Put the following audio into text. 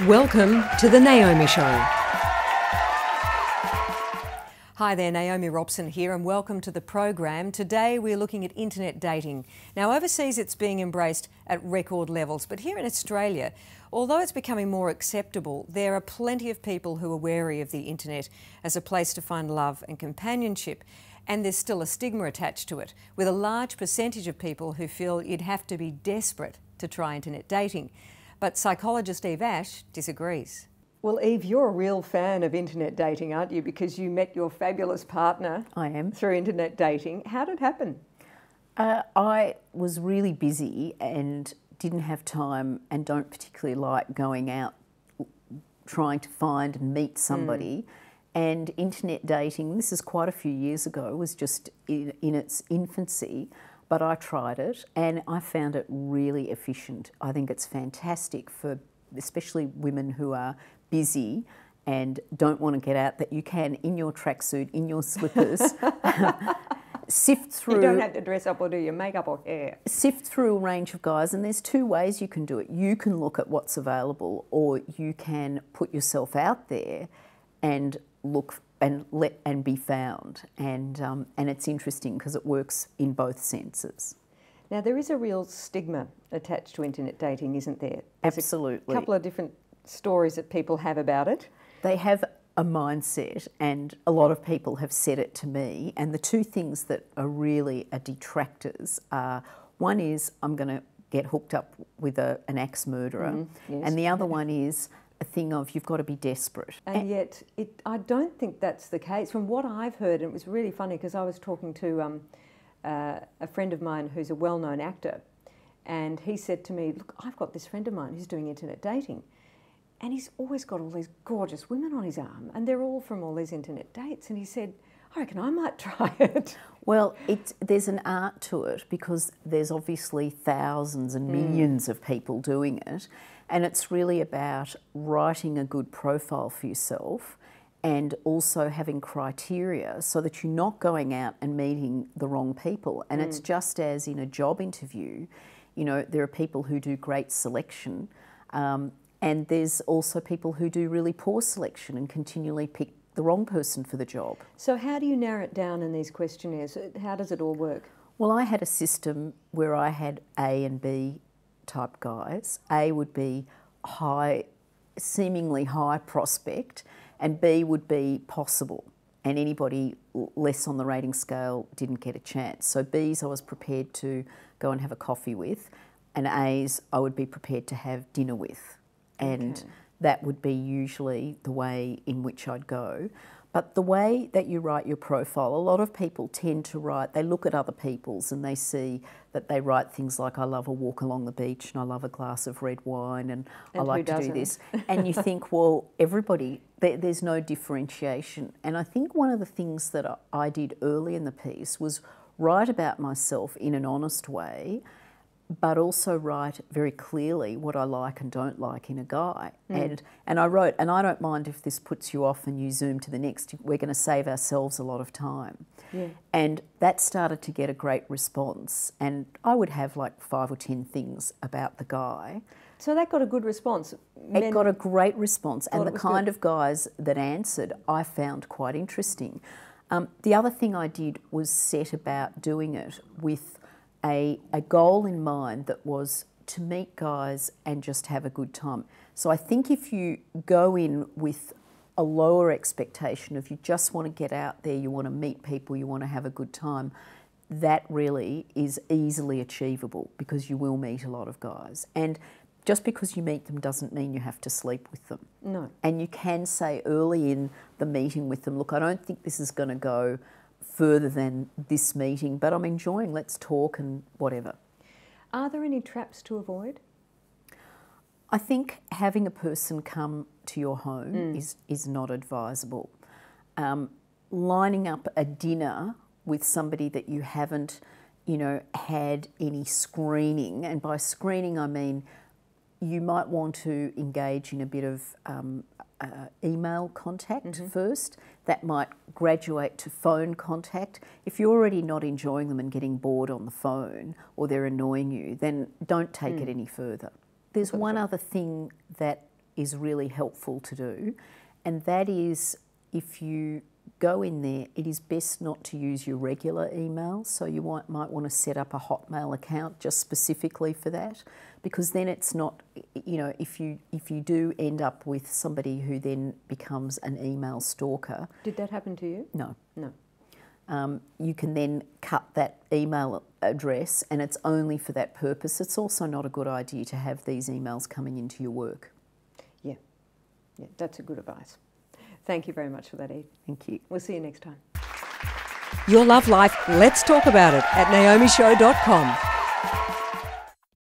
Welcome to the Naomi Show. Hi there, Naomi Robson here, and welcome to the program. Today we're looking at internet dating. Now, overseas it's being embraced at record levels, but here in Australia, although it's becoming more acceptable, there are plenty of people who are wary of the internet as a place to find love and companionship. And there's still a stigma attached to it, with a large percentage of people who feel you'd have to be desperate to try internet dating. But psychologist Eve Ash disagrees. Well, Eve, you're a real fan of internet dating, aren't you? Because you met your fabulous partner. I am. Through internet dating. How did it happen? I was really busy and didn't have time and don't particularly like going out trying to find and meet somebody. And internet dating, this is quite a few years ago, was just in its infancy. But I tried it and I found it really efficient. I think it's fantastic for especially women who are busy and don't want to get out, that you can, in your tracksuit, in your slippers, sift through... You don't have to dress up or do your makeup or hair. Sift through a range of guys, and there's two ways you can do it. You can look at what's available, or you can put yourself out there and look and be found, and it's interesting because it works in both senses. Now, there is a real stigma attached to internet dating, isn't there? There's Absolutely. a couple of different stories that people have about it. They have a mindset, and a lot of people have said it to me, and the two things that are really detractors are, one is I'm going to get hooked up with an axe murderer, yes. and the other one is a thing of you've got to be desperate. And yet, I don't think that's the case. From what I've heard, and it was really funny because I was talking to a friend of mine who's a well-known actor, and he said to me, look, I've got this friend of mine who's doing internet dating, and he's always got all these gorgeous women on his arm, and they're all from all these internet dates. And he said, I reckon I might try it. Well, there's an art to it because there's obviously thousands and millions of people doing it. And it's really about writing a good profile for yourself and also having criteria so that you're not going out and meeting the wrong people. And it's just as in a job interview, you know, there are people who do great selection and there's also people who do really poor selection and continually pick the wrong person for the job. So how do you narrow it down in these questionnaires? How does it all work? Well, I had a system where I had A and B type guys. A would be high, seemingly high prospect, and B would be possible. And anybody less on the rating scale didn't get a chance. So B's I was prepared to go and have a coffee with, and A's I would be prepared to have dinner with. And that would be usually the way in which I'd go. But the way that you write your profile, a lot of people tend to write, they look at other people's and they see that they write things like, I love a walk along the beach and I love a glass of red wine and I like to do this. And you think, well, everybody, there's no differentiation. And I think one of the things that I did early in the piece was write about myself in an honest way, but also write very clearly what I like and don't like in a guy. And I wrote, and I don't mind if this puts you off and you zoom to the next, we're going to save ourselves a lot of time. Yeah. And that started to get a great response. And I would have like 5 or 10 things about the guy. So that got a good response? It got a great response. And the kind of guys that answered I found quite interesting. The other thing I did was set about doing it with a goal in mind that was to meet guys and just have a good time. So I think if you go in with a lower expectation of you just want to get out there, you want to meet people, you want to have a good time, that really is easily achievable because you will meet a lot of guys. And just because you meet them doesn't mean you have to sleep with them. No. And you can say early in the meeting with them, look, I don't think this is going to go further than this meeting, but I'm enjoying, let's talk and whatever. Are there any traps to avoid? I think having a person come to your home is not advisable. Lining up a dinner with somebody that you haven't, you know, had any screening, and by screening I mean you might want to engage in a bit of email contact first. That might graduate to phone contact. If you're already not enjoying them and getting bored on the phone or they're annoying you, then don't take it any further. There's one other thing that is really helpful to do, and that is if you go in there, it is best not to use your regular email. So you might want to set up a Hotmail account just specifically for that, because then it's not, you know, if you do end up with somebody who then becomes an email stalker. Did that happen to you? No. No. You can then cut that email address, and it's only for that purpose. It's also not a good idea to have these emails coming into your work. Yeah, that's a good advice. Thank you very much for that, Eve. Thank you. We'll see you next time. Your love life, let's talk about it at naomishow.com.